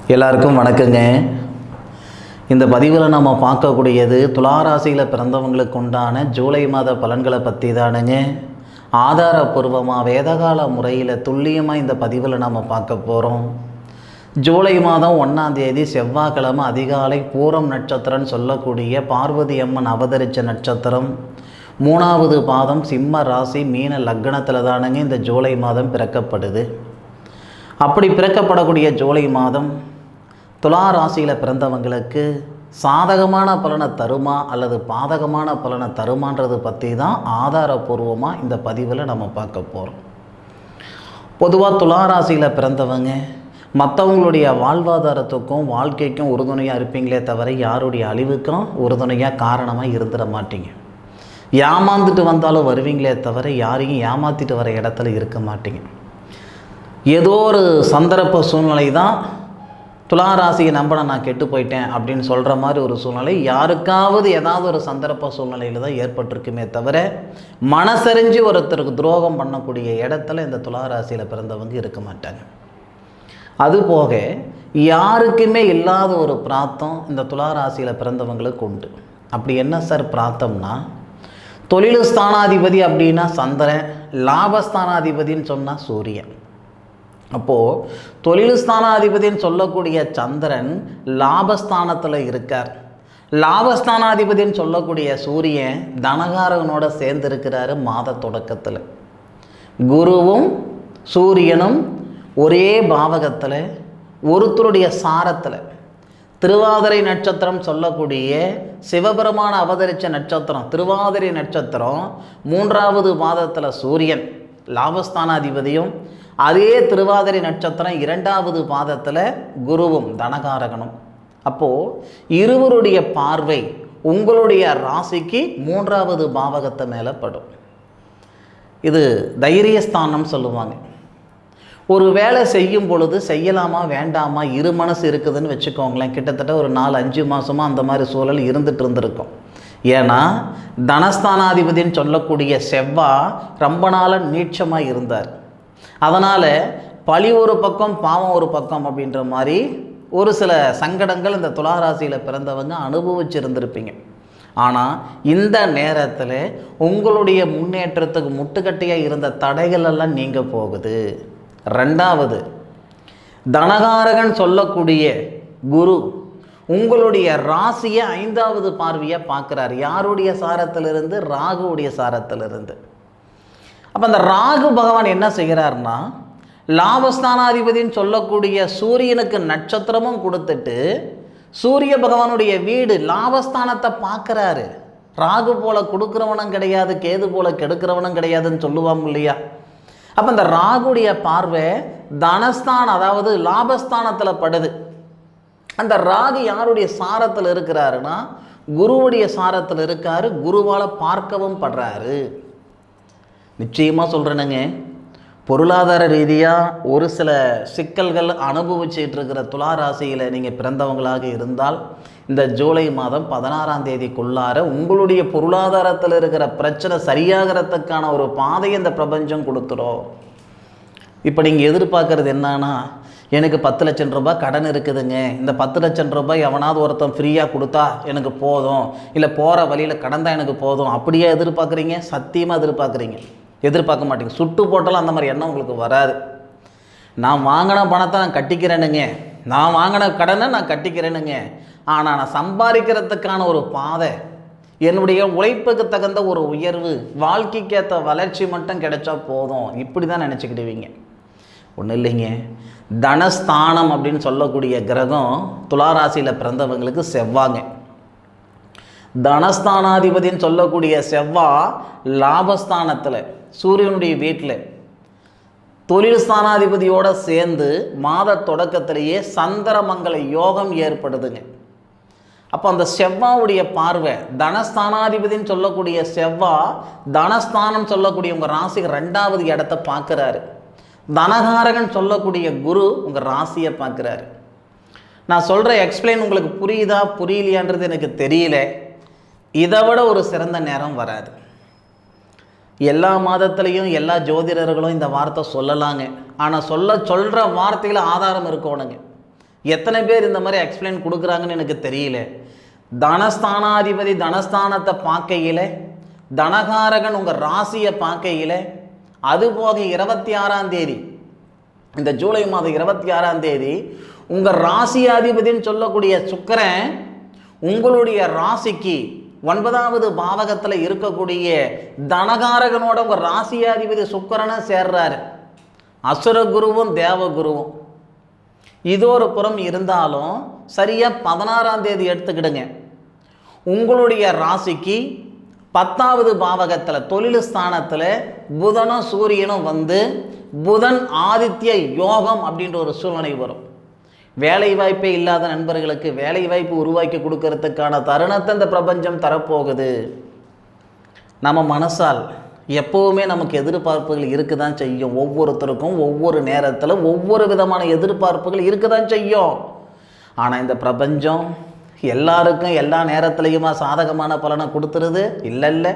எல்லாருக்கும் வணக்கங்க. இந்த பதிவில் நம்ம பார்க்கக்கூடியது துளாராசியில் பிறந்தவங்களுக்கு உண்டான ஜூலை மாத பலன்களை பற்றி தானுங்க. ஆதாரபூர்வமாக வேதகால முறையில் துல்லியமாக இந்த பதிவில் நம்ம பார்க்க போகிறோம். ஜூலை மாதம் 1ஆம் தேதி செவ்வாய்க்கிழமை அதிகாலை பூரம் நட்சத்திரம்னு சொல்லக்கூடிய பார்வதி அம்மன் அவதரித்த நட்சத்திரம். 3வது பாதம் சிம்ம ராசி மீன லக்னத்தில் தானுங்க இந்த ஜூலை மாதம் பிறக்கப்படுது. அப்படி பிறக்கப்படக்கூடிய ஜூலை மாதம் துலா ராசியில் பிறந்தவங்களுக்கு சாதகமான பலனை தருமா அல்லது பாதகமான பலனை தருமான்றது பற்றி தான் ஆதாரபூர்வமாக இந்த பதிவில் நம்ம பார்க்க போகிறோம். பொதுவாக துலா ராசியில் பிறந்தவங்க மற்றவங்களுடைய வாழ்வாதாரத்துக்கும் வாழ்க்கைக்கும் உறுதுணையாக இருப்பீங்களே தவிர யாருடைய அழிவுக்கும் உறுதுணையாக காரணமாக இருந்துட மாட்டீங்க. ஏமாந்துட்டு வந்தாலும் வருவீங்களே தவிர யாரையும் ஏமாற்றிட்டு வர இடத்துல இருக்க மாட்டீங்க. ஏதோ ஒரு சந்தர்ப்ப சூழ்நிலை தான் துளாராசியை நம்பின நான் கெட்டு போயிட்டேன் அப்படின்னு சொல்கிற மாதிரி ஒரு சூழ்நிலை யாருக்காவது ஏதாவது ஒரு சந்தர்ப்ப சூழ்நிலையில் தான் ஏற்பட்டிருக்குமே தவிர மனசறிஞ்சு ஒருத்தருக்கு துரோகம் பண்ணக்கூடிய இடத்துல இந்த துளாராசியில் பிறந்தவங்க இருக்க மாட்டாங்க. அதுபோக யாருக்குமே இல்லாத ஒரு பிராத்தம் இந்த துளாராசியில் பிறந்தவங்களுக்கு உண்டு. அப்படி என்ன சார் பிராத்தம்னா, தொழில் ஸ்தானாதிபதி அப்படின்னா சந்திரன், லாபஸ்தானாதிபதின்னு சொன்னால் சூரியன். அப்போது தொழில் ஸ்தானாதிபதின்னு சொல்லக்கூடிய சந்திரன் லாபஸ்தானத்தில் இருக்கார். லாபஸ்தானாதிபதின்னு சொல்லக்கூடிய சூரியன் தனகாரகனோட சேர்ந்து இருக்கிறாரு மாத தொடக்கத்தில். குருவும் சூரியனும் ஒரே பாவகத்தில் ஒருத்தருடைய சாரத்தில் திருவாதிரை நட்சத்திரம் சொல்லக்கூடிய சிவபெருமான அவதரித்த நட்சத்திரம் திருவாதிரை நட்சத்திரம் 3வது பாதத்தில் சூரியன் லாபஸ்தானாதிபதியும், அதே திருவாதிரை நட்சத்திரம் 2வது பாதத்தில் குருவும் தனகாரகனும். அப்போது இருவருடைய பார்வை உங்களுடைய ராசிக்கு 3வது பாவகத்தை மேலே படும். இது தைரியஸ்தானம் சொல்லுவாங்க. ஒரு வேலை செய்யும் பொழுது செய்யலாமா வேண்டாமா இரு மனசு இருக்குதுன்னு வச்சுக்கோங்களேன். கிட்டத்தட்ட ஒரு 4-5 மாதமாக அந்த மாதிரி சூழல் இருந்துகிட்டு இருந்திருக்கும். ஏன்னா தனஸ்தானாதிபதின்னு சொல்லக்கூடிய செவ்வாய் ரொம்ப நாளாக நீட்சமாக இருந்தார். அதனால் பழி ஒரு பக்கம் பாவம் ஒரு பக்கம் அப்படின்ற மாதிரி ஒரு சில சங்கடங்கள் இந்த துளாராசியில் பிறந்தவங்க அனுபவிச்சிருந்திருப்பீங்க. ஆனால் இந்த நேரத்தில் உங்களுடைய முன்னேற்றத்துக்கு முட்டுக்கட்டையாக இருந்த தடைகள் எல்லாம் நீங்க போகுது. 2வது தனகாரகன் சொல்லக்கூடிய குரு உங்களுடைய ராசியை 5வது பார்வையாக பார்க்குறாரு. யாருடைய சாரத்திலிருந்து? ராகுவுடைய சாரத்திலிருந்து. அப்போ அந்த ராகு பகவான் என்ன செய்கிறார்னா, லாபஸ்தானாதிபதின்னு சொல்லக்கூடிய சூரியனுக்கு நட்சத்திரமும் கொடுத்துட்டு சூரிய பகவானுடைய வீடு லாபஸ்தானத்தை பார்க்குறாரு. ராகு போல கொடுக்குறவனும் கிடையாது, கேது போல கெடுக்கிறவனும் கிடையாதுன்னு சொல்லுவாங்க இல்லையா? அப்போ இந்த ராகுடைய பார்வை தனஸ்தானம் அதாவது லாபஸ்தானத்தில் படுது. அந்த ராகு யாருடைய சாரத்தில் இருக்கிறாருன்னா குருவுடைய சாரத்தில் இருக்காரு. குருவால் பார்க்கவும் படுறாரு. நிச்சயமாக சொல்கிறேனுங்க, பொருளாதார ரீதியாக ஒரு சில சிக்கல்கள் அனுபவிச்சுட்டு இருக்கிற துளாராசியில் நீங்கள் பிறந்தவங்களாக இருந்தால் இந்த ஜூலை மாதம் 16ஆம் தேதிக்குள்ளார உங்களுடைய பொருளாதாரத்தில் இருக்கிற பிரச்சனை சரியாகிறதுக்கான ஒரு பாதையை இந்த பிரபஞ்சம் கொடுத்துரும். இப்போ நீங்கள் எதிர்பார்க்குறது என்னன்னா, எனக்கு 10 லட்சம் ரூபாய் கடன் இருக்குதுங்க, இந்த 10 லட்சம் ரூபாய் எவனாவது ஒருத்தன் ஃப்ரீயாக கொடுத்தா எனக்கு போதும், இல்லை போகிற வழியில் கடன் தான் எனக்கு போதும் அப்படியே எதிர்பார்க்குறீங்க? சத்தியமாக எதிர்பார்க்க மாட்டீங்க. சுட்டு போட்டாலும் அந்த மாதிரி எண்ணம் உங்களுக்கு வராது. நான் வாங்கின பணத்தை நான் கட்டிக்கிறேனுங்க, நான் வாங்கின கடனை நான் கட்டிக்கிறேனுங்க, ஆனால் நான் சம்பாதிக்கிறதுக்கான ஒரு பாதை, என்னுடைய உழைப்புக்கு தகுந்த ஒரு உயர்வு, வாழ்க்கைக்கேற்ற வளர்ச்சி மட்டும் கிடைச்சா போதும், இப்படி தான் நினச்சிக்கிடுவீங்க. ஒன்றும் இல்லைங்க. தனஸ்தானம் அப்படின்னு சொல்லக்கூடிய கிரகம் துளாராசியில் பிறந்தவங்களுக்கு செவ்வாங்க. தனஸ்தானாதிபதின்னு சொல்லக்கூடிய செவ்வாய் லாபஸ்தானத்தில் சூரியனுடைய வீட்டில் தொழில் ஸ்தானாதிபதியோடு சேர்ந்து மாத தொடக்கத்திலேயே சந்திரமங்கல யோகம் ஏற்படுதுங்க. அப்போ அந்த செவ்வாவுடைய பார்வை தனஸ்தானாதிபதின்னு சொல்லக்கூடிய செவ்வாய் தனஸ்தானம் சொல்லக்கூடிய உங்கள் ராசிக்கு 2வது இடத்தை பார்க்குறாரு. தனகாரகன் சொல்லக்கூடிய குரு உங்கள் ராசியை பார்க்குறாரு. நான் சொல்கிற எக்ஸ்பிளைன் உங்களுக்கு புரியுதா புரியலையான்றது எனக்கு தெரியல. இதை விட ஒரு சிறந்த நேரம் வராது. எல்லா மாதத்துலேயும் எல்லா ஜோதிடர்களும் இந்த வார்த்தை சொல்லலாங்க. ஆனால் சொல்கிற வார்த்தையில் ஆதாரம் இருக்கணுங்க. எத்தனை பேர் இந்த மாதிரி எக்ஸ்பிளைன் கொடுக்குறாங்கன்னு எனக்கு தெரியல. தனஸ்தானாதிபதி தனஸ்தானத்தை பார்க்கையில், தனகாரகன் உங்கள் ராசியை பார்க்கையில், அதுபோக 26ஆம் தேதி, இந்த ஜூலை மாதம் 26ஆம் தேதி உங்கள் ராசியாதிபதினு சொல்லக்கூடிய சுக்கிரன் உங்களுடைய ராசிக்கு 9வது பாவகத்தில் இருக்கக்கூடிய தனகாரகனோட உங்கள் ராசியாதிபதி சுக்கிரனை சேர்றாரு. அசுரகுருவும் தேவகுருவும். இது ஒரு புறம் இருந்தாலும் சரியாக 16ஆம் தேதி எடுத்துக்கிடுங்க. உங்களுடைய ராசிக்கு 10வது பாவகத்தில் தொழில் ஸ்தானத்தில் புதனும் சூரியனும் வந்து புதன் ஆதித்ய யோகம் அப்படின்ற ஒரு சூழ்நிலை வரும். வேலை வாய்ப்பே இல்லாத நண்பர்களுக்கு வேலை வாய்ப்பு உருவாக்கி கொடுக்கறதுக்கான தருணத்தை இந்த பிரபஞ்சம் தரப்போகுது. நம்ம மனசால் எப்போவுமே நமக்கு எதிர்பார்ப்புகள் இருக்க தான் செய்யும். ஒவ்வொருத்தருக்கும் ஒவ்வொரு நேரத்தில் ஒவ்வொரு விதமான எதிர்பார்ப்புகள் இருக்க தான் செய்யும். ஆனால் இந்த பிரபஞ்சம் எல்லாருக்கும் எல்லா நேரத்துலையுமா சாதகமான பலனை கொடுத்துருது? இல்லை.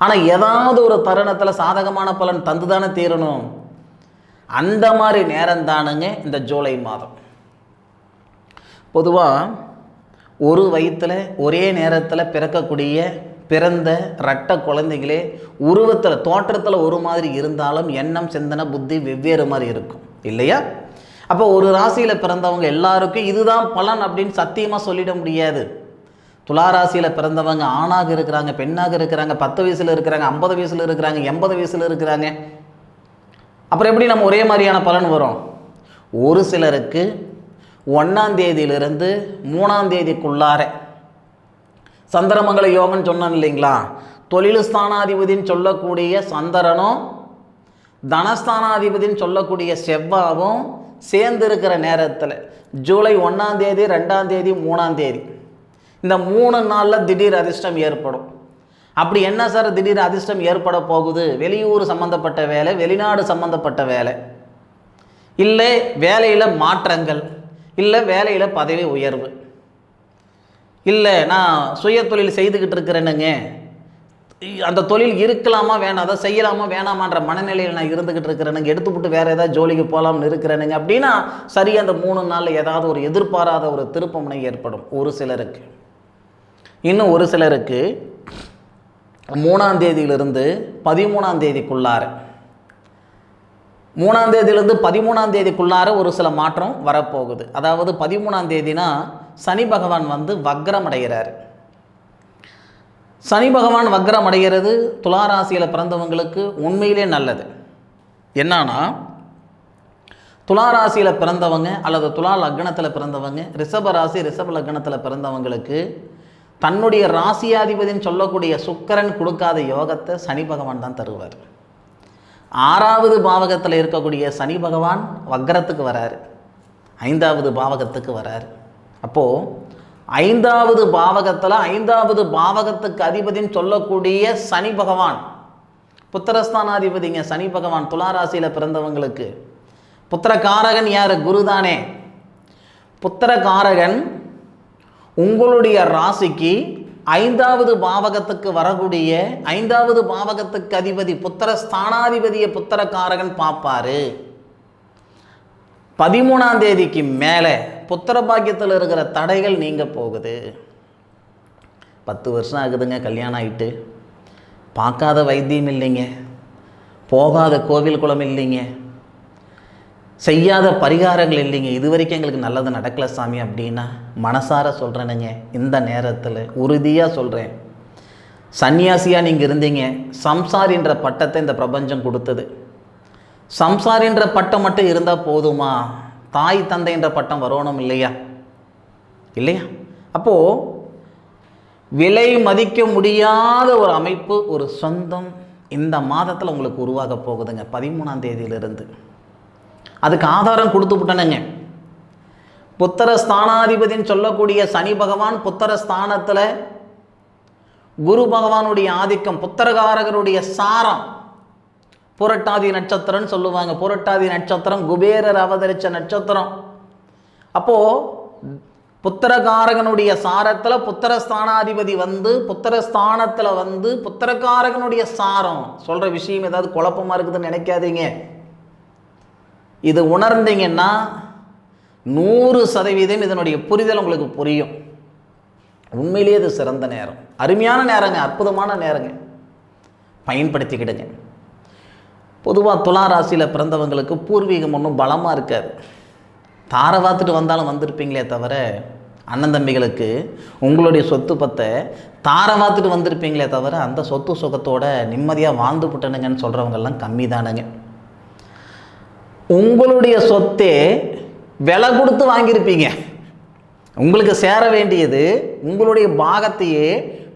ஆனால் ஏதாவது ஒரு தருணத்தில் சாதகமான பலன் தந்து தானே தீரணும். அந்த மாதிரி நேரம் தானுங்க இந்த ஜூலை மாதம். பொதுவாக ஒரு வயிற்றில் ஒரே நேரத்தில் பிறந்த இரட்டை குழந்தைகளே உருவத்தில் தோற்றத்தில் ஒரு மாதிரி இருந்தாலும் எண்ணம் சிந்தனை புத்தி வெவ்வேறு மாதிரி இருக்கும் இல்லையா? அப்போ ஒரு ராசியில் பிறந்தவங்க எல்லாருக்கும் இதுதான் பலன் அப்படின்னு சத்தியமாக சொல்லிட முடியாது. துளாராசியில் பிறந்தவங்க ஆணாக இருக்கிறாங்க, பெண்ணாக இருக்கிறாங்க, 10 வயசில் இருக்கிறாங்க, 50 வயசில் இருக்கிறாங்க, 80 வயசில் இருக்கிறாங்க. அப்புறம் எப்படி நம்ம ஒரே மாதிரியான பலன் வரும்? ஒரு சிலருக்கு 1ஆம் தேதியிலிருந்து 3ஆம் தேதிக்குள்ளார சந்திரமங்கல யோகம்னு சொன்னோம் இல்லைங்களா? தொழில் ஸ்தானாதிபதினு சொல்லக்கூடிய சந்திரனும் தனஸ்தானாதிபதினு சொல்லக்கூடிய செவ்வாவும் சேர்ந்து இருக்கிற நேரத்தில் ஜூலை 1ஆம் தேதி 2ஆம் தேதி 3ஆம் தேதி இந்த 3 நாளில் திடீர் அதிர்ஷ்டம் ஏற்படும். அப்படி என்ன சார் திடீர் அதிர்ஷ்டம் ஏற்பட போகுது? வெளியூர் சம்மந்தப்பட்ட வேலை, வெளிநாடு சம்மந்தப்பட்ட வேலை, இல்லை வேலையில் மாற்றங்கள், இல்லை வேலையில் பதவி உயர்வு, இல்லை நான் சுய தொழில் செய்துக்கிட்டு இருக்கிறேனுங்க, அந்த தொழில் இருக்கலாமா வேணாம், அதை செய்யலாமா வேணாமான்ற மனநிலையில் நான் இருந்துக்கிட்டு இருக்கிறேனுங்க, எடுத்துவிட்டு வேறு ஏதாவது ஜோலிக்கு போகலாம்னு இருக்கிறேனுங்க அப்படின்னா சரி, அந்த 3 நாளில் ஏதாவது ஒரு எதிர்பாராத ஒரு திருப்பமுனை ஏற்படும் ஒரு சிலருக்கு. இன்னும் ஒரு சிலருக்கு 3ஆம் தேதியிலிருந்து 13ஆம் தேதிக்குள்ளார 3ஆம் தேதியிலிருந்து 13ஆம் தேதிக்குள்ளார ஒரு சில மாற்றம் வரப்போகுது. அதாவது 13ஆம் தேதினா சனி பகவான் வந்து வக்ரம் அடைகிறார். சனி பகவான் வக்ரம் அடைகிறது துளாராசியில் பிறந்தவங்களுக்கு உண்மையிலே நல்லது. என்னன்னா துளாராசியில் பிறந்தவங்க அல்லது துலா லக்னத்தில் பிறந்தவங்க, ரிஷப ராசி ரிஷப லக்னத்தில் பிறந்தவங்களுக்கு தன்னுடைய ராசியாதிபதினு சொல்லக்கூடிய சுக்கிரன் கொடுக்காத யோகத்தை சனி பகவான் தான் தருவார். 6வது பாவகத்தில் இருக்கக்கூடிய சனி பகவான் வக்ரத்துக்கு வராரு, 5வது பாவகத்துக்கு வராரு. அப்போது 5வது பாவகத்தில் 5வது பாவகத்துக்கு அதிபதினு சொல்லக்கூடிய சனி பகவான் புத்திரஸ்தானாதிபதிங்க. சனி பகவான் துளாராசியில் பிறந்தவங்களுக்கு புத்திரகாரகன் யார்? குரு தானே. புத்திரகாரகன் உங்களுடைய ராசிக்கு 5வது பாவகத்துக்கு வரக்கூடிய 5வது பாவகத்துக்கு அதிபதி புத்திரஸ்தானாதிபதியை புத்திரகாரகன் பார்ப்பாரு. 13ஆம் தேதிக்கு மேலே புத்திர பாக்கியத்தில் இருக்கிற தடைகள் நீங்க போகுது. 10 வருஷம் ஆகுதுங்க கல்யாணம் ஆகிட்டு, பார்க்காத வைத்தியம் இல்லைங்க, போகாத கோவில் குளம் இல்லைங்க, செய்யாத பரிகாரங்கள் இல்லைங்க, இது வரைக்கும் எங்களுக்கு நல்லது நடக்கலை சாமி அப்படின்னா மனசார சொல்கிறேனுங்க, இந்த நேரத்தில் உறுதியாக சொல்கிறேன், சன்னியாசியாக நீங்கள் இருந்தீங்க, சம்சாரின்ற பட்டத்தை இந்த பிரபஞ்சம் கொடுத்தது. சம்சாரின்ற பட்டம் மட்டும் இருந்தால் போதுமா? தாய் தந்தைன்ற பட்டம் வரணும் இல்லையா? அப்போது விலை மதிக்க முடியாத ஒரு அமைப்பு, ஒரு சொந்தம் இந்த மாதத்தில் உங்களுக்கு உருவாக போகுதுங்க 13ஆம் தேதியிலிருந்து. அதுக்கு ஆதாரம் கொடுத்து விட்டனுங்க. புத்திரஸ்தானாதிபதினு சொல்லக்கூடிய சனி பகவான் புத்திரஸ்தானத்தில் குரு பகவானுடைய ஆதிக்கம், புத்திரகாரகருடைய சாரம், புரட்டாதி நட்சத்திரம்னு சொல்லுவாங்க. புரட்டாதி நட்சத்திரம் குபேரர் அவதரித்த நட்சத்திரம். அப்போது புத்திரகாரகனுடைய சாரத்தில் புத்திரஸ்தானாதிபதி வந்து புத்திரஸ்தானத்தில் வந்து புத்திரகாரகனுடைய சாரம் சொல்கிற விஷயம் ஏதாவது குழப்பமாக இருக்குதுன்னு நினைக்காதீங்க. இது உணர்ந்தீங்கன்னா 100% இதனுடைய புரிதல் உங்களுக்கு புரியும். உண்மையிலேயே இது சிறந்த நேரம், அருமையான நேரங்க, அற்புதமான நேரங்க, பயன்படுத்திக்கிடுங்க. பொதுவாக துலா ராசியில் பிறந்தவங்களுக்கு பூர்வீகம் ஒன்றும் பலமாக இருக்காது. தாரை பார்த்துட்டு வந்தாலும் வந்திருப்பீங்களே தவிர, அண்ணன் தம்பிகளுக்கு உங்களுடைய சொத்து பத்தை தாரை பார்த்துட்டு வந்திருப்பீங்களே தவிர, அந்த சொத்து சுகத்தோட நிம்மதியாக வாழ்ந்து விட்டனுங்கன்னு சொல்கிறவங்கெல்லாம் கம்மி தானுங்க. உங்களுடைய சொத்தே விலை கொடுத்து வாங்கியிருப்பீங்க. உங்களுக்கு சேர வேண்டியது உங்களுடைய பாகத்தையே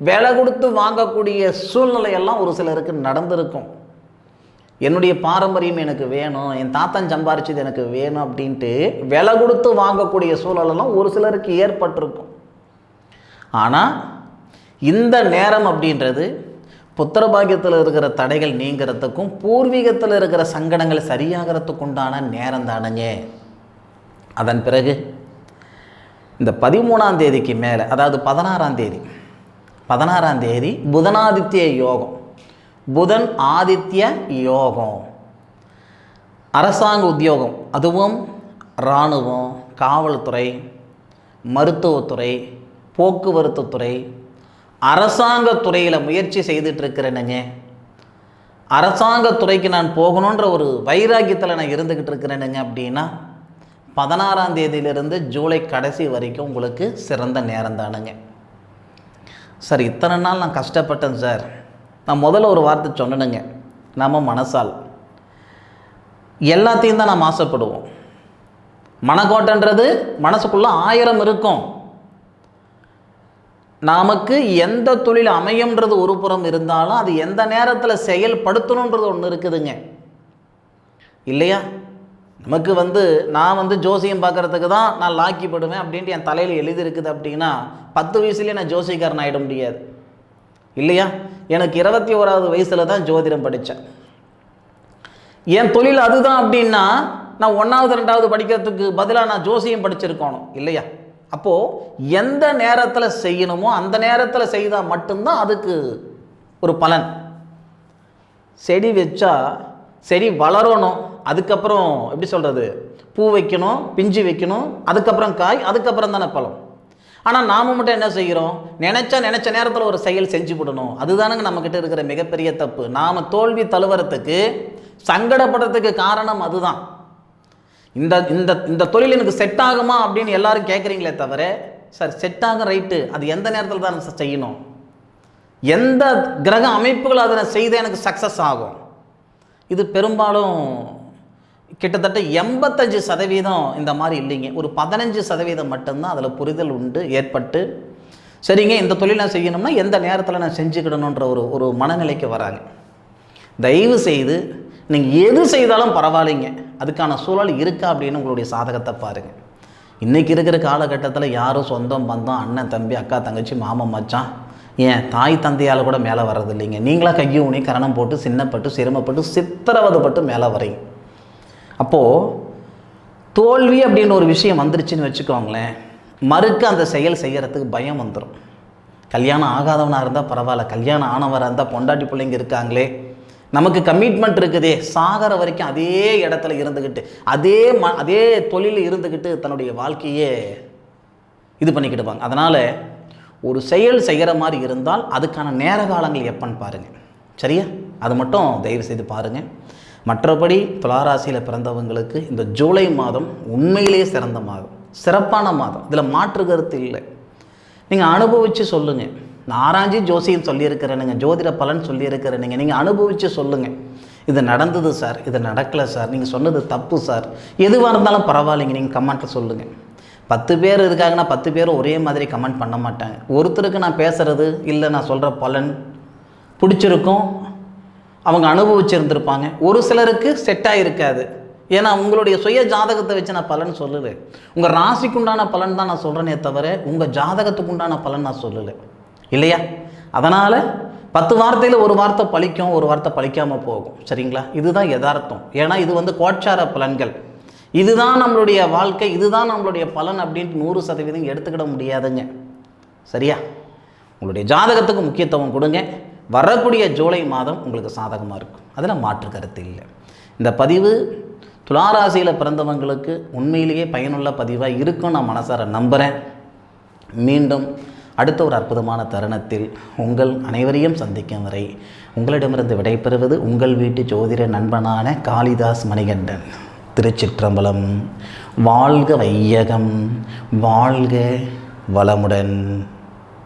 விலை கொடுத்து வாங்கக்கூடிய சூழ்நிலையெல்லாம் ஒரு சிலருக்கு நடந்திருக்கும். என்னுடைய பாரம்பரியம் எனக்கு வேணும், என் தாத்தன் சம்பாரிச்சது எனக்கு வேணும் அப்படின்ட்டு விலை கொடுத்து வாங்கக்கூடிய சூழலெல்லாம் ஒரு சிலருக்கு ஏற்பட்டிருக்கும். ஆனால் இந்த நேரம் அப்படின்றது புத்திர பாக்கியத்தில் இருக்கிற தடைகள் நீங்கிறதுக்கும் பூர்வீகத்தில் இருக்கிற சங்கடங்கள் சரியாகிறதுக்கு உண்டான நேரம் தானுங்க. அதன் பிறகு இந்த 13ஆம் தேதிக்கு மேலே, அதாவது 16ஆம் தேதி புதனாதித்ய யோகம், புதன் ஆதித்ய யோகம், அரசாங்க உத்தியோகம், அதுவும் இராணுவம், காவல்துறை, மருத்துவத்துறை, போக்குவரத்து துறை, அரசாங்க துறையில் முயற்சி செய்துட்ருக்கிறேனுங்க. அரசாங்கத்துறைக்கு நான் போகணுன்ற ஒரு வைராக்கியத்தில் நான் இருந்துக்கிட்டு இருக்கிறேனுங்க அப்படின்னா 16ஆம் தேதியிலிருந்து ஜூலை கடைசி வரைக்கும் உங்களுக்கு சிறந்த நேரம் தானுங்க. சார் இத்தனை நாள் நான் கஷ்டப்பட்டேன் சார். நான் முதல்ல ஒரு வார்த்தை சொன்னேனுங்க, நம்ம மனசால் எல்லாத்தையும் தான் நாம் ஆசைப்படுவோம். மனக்கோட்டன்றது மனசுக்குள்ளே 1000 இருக்கும். நமக்கு எந்த தொழில் அமையும்ன்றது ஒரு புறம் இருந்தாலும் அது எந்த நேரத்தில் செயல்படுத்தணுன்றது ஒன்று இருக்குதுங்க, இல்லையா? நமக்கு நான் ஜோசியம் பார்க்குறதுக்கு தான் நான் லாக்கிப்படுவேன் அப்படின்ட்டு என் தலையில் எழுதியிருக்குது அப்படின்னா 10 வயசுலேயே நான் ஜோசியக்காரன் ஆகிட முடியாது, இல்லையா? எனக்கு 21வது வயசில் தான் ஜோதிடம் படித்தேன். என் தொழில் அதுதான் அப்படின்னா நான் 1வது 2வது படிக்கிறதுக்கு பதிலாக நான் ஜோசியம் படிச்சிருக்கணும், இல்லையா? அப்போது எந்த நேரத்தில் செய்யணுமோ அந்த நேரத்தில் செய்தால் மட்டும்தான் அதுக்கு ஒரு பலன். செடி வச்சா செடி வளரணும், அதுக்கப்புறம் எப்படி சொல்கிறது, பூ வைக்கணும், பிஞ்சு வைக்கணும், அதுக்கப்புறம் காய், அதுக்கப்புறம் தானே பழம். ஆனால் நாம் மட்டும் என்ன செய்கிறோம், நினச்ச நேரத்தில் ஒரு செயல் செஞ்சு விடணும். அதுதானுங்க நம்மக்கிட்ட இருக்கிற மிகப்பெரிய தப்பு. நாம் தோல்வி தழுவுறதுக்கு சங்கடப்படுறதுக்கு காரணம் அதுதான். இந்த இந்த இந்த தொழில் எனக்கு செட் ஆகுமா அப்படின்னு எல்லாரும் கேட்குறீங்களே தவிர, சார் செட் ஆகும் ரைட்டு, அது எந்த நேரத்தில் தான் செய்யணும், எந்த கிரக அமைப்புகள் அதை செய்து எனக்கு சக்ஸஸ் ஆகும். இது பெரும்பாலும் கிட்டத்தட்ட 85% இந்த மாதிரி இல்லைங்க. ஒரு 15% மட்டும்தான் அதில் புரிதல் உண்டு ஏற்பட்டு, சரிங்க இந்த தொழில் நான் செய்யணும்னா எந்த நேரத்தில் நான் செஞ்சுக்கிடணுன்ற ஒரு மனநிலைக்கு வராங்க. தயவு செய்து நீங்கள் எது செய்தாலும் பரவாயில்லைங்க, அதுக்கான சூழல் இருக்கா அப்படின்னு உங்களுடைய சாதகத்தை பாருங்கள். இன்றைக்கி இருக்கிற காலகட்டத்தில் யாரும் சொந்தம் பந்தம், அண்ணன் தம்பி, அக்கா தங்கச்சி, மாமன் மச்சான், ஏன் தாய் தந்தையால் கூட மேலே வர்றது இல்லைங்க. நீங்களாக கையை ஊனி கரணம் போட்டு சின்னப்பட்டு சிரமப்பட்டு சித்திரவதைப்பட்டு மேலே வரீங்க. அப்போது தோல்வி அப்படின்னு ஒரு விஷயம் வந்துருச்சுன்னு வச்சுக்கோங்களேன், மறுக்க அந்த செயல் செய்கிறதுக்கு பயம் வந்துடும். கல்யாணம் ஆகாதவனாக இருந்தால் பரவாயில்ல, கல்யாணம் ஆனவராக இருந்தால் பொண்டாட்டி பிள்ளைங்க இருக்காங்களே, நமக்கு கமிட்மெண்ட் இருக்குதே, சாகர வரைக்கும் அதே இடத்துல இருந்துக்கிட்டு அதே தொழிலில் இருந்துக்கிட்டு தன்னுடைய வாழ்க்கையே இது பண்ணிக்கிடுவாங்க. அதனால் ஒரு செயல் செய்கிற மாதிரி இருந்தால் அதுக்கான நேர காலங்கள் எப்போன்னு பாருங்கள், சரியா? அது மட்டும் தயவு செய்து பாருங்கள். மற்றபடி துளாராசியில் பிறந்தவங்களுக்கு இந்த ஜூலை மாதம் உண்மையிலேயே சிறந்த மாதம், சிறப்பான மாதம், இதில் மாற்று கருத்து இல்லை. நீங்கள் அனுபவித்து சொல்லுங்கள். நான் ஆராய்ச்சி ஜோசியம் சொல்லியிருக்கிறேனுங்க, ஜோதிட பலன் சொல்லியிருக்கிறேனுங்க, நீங்கள் அனுபவித்து சொல்லுங்கள். இது நடந்தது சார், இது நடக்கலை சார், நீங்கள் சொன்னது தப்பு சார், எதுவாக இருந்தாலும் பரவாயில்லைங்க, நீங்கள் கமெண்ட்டில் சொல்லுங்கள். 10 பேர் இருக்காங்கன்னா 10 பேரும் ஒரே மாதிரி கமெண்ட் பண்ண மாட்டாங்க. ஒருத்தருக்கு நான் பேசுகிறது இல்லை நான் சொல்கிற பலன் பிடிச்சிருக்கும், அவங்க அனுபவிச்சிருந்துருப்பாங்க. ஒரு சிலருக்கு செட்டாக இருக்காது. ஏன்னா உங்களுடைய சுய ஜாதகத்தை வச்சு நான் பலன் சொல்லலை, உங்கள் ராசிக்குண்டான பலன் தான் நான் சொல்கிறேனே தவிர உங்கள் ஜாதகத்துக்கு உண்டான பலன் நான் சொல்லலை, இல்லையா? அதனால் 10 வார்த்தையில் ஒரு வார்த்தை பலிக்கும், ஒரு வார்த்தை பலிக்காமல் போகும், சரிங்களா? இதுதான் யதார்த்தம். ஏன்னா இது கோட்சார பலன்கள், இதுதான் நம்மளுடைய வாழ்க்கை, இதுதான் நம்மளுடைய பலன் அப்படின்ட்டு 100% எடுத்துக்கிட முடியாதுங்க, சரியா? உங்களுடைய ஜாதகத்துக்கு முக்கியத்துவம் கொடுங்க. வரக்கூடிய ஜூலை மாதம் உங்களுக்கு சாதகமாக இருக்கும், அதில் மாற்று கருத்து இல்லை. இந்த பதிவு துளாராசியில் பிறந்தவங்களுக்கு உண்மையிலேயே பயனுள்ள பதிவாக இருக்கும் நான் மனசார நம்புகிறேன். மீண்டும் அடுத்த ஒரு அற்புதமான தருணத்தில் உங்கள் அனைவரையும் சந்திக்கும் வரை உங்களிடமிருந்து விடைபெறுவது உங்கள் வீட்டு ஜோதிட நண்பனான காளிதாஸ் மணிகண்டன். திருச்சிற்றம்பலம். வாழ்க வையகம், வாழ்க வளமுடன்.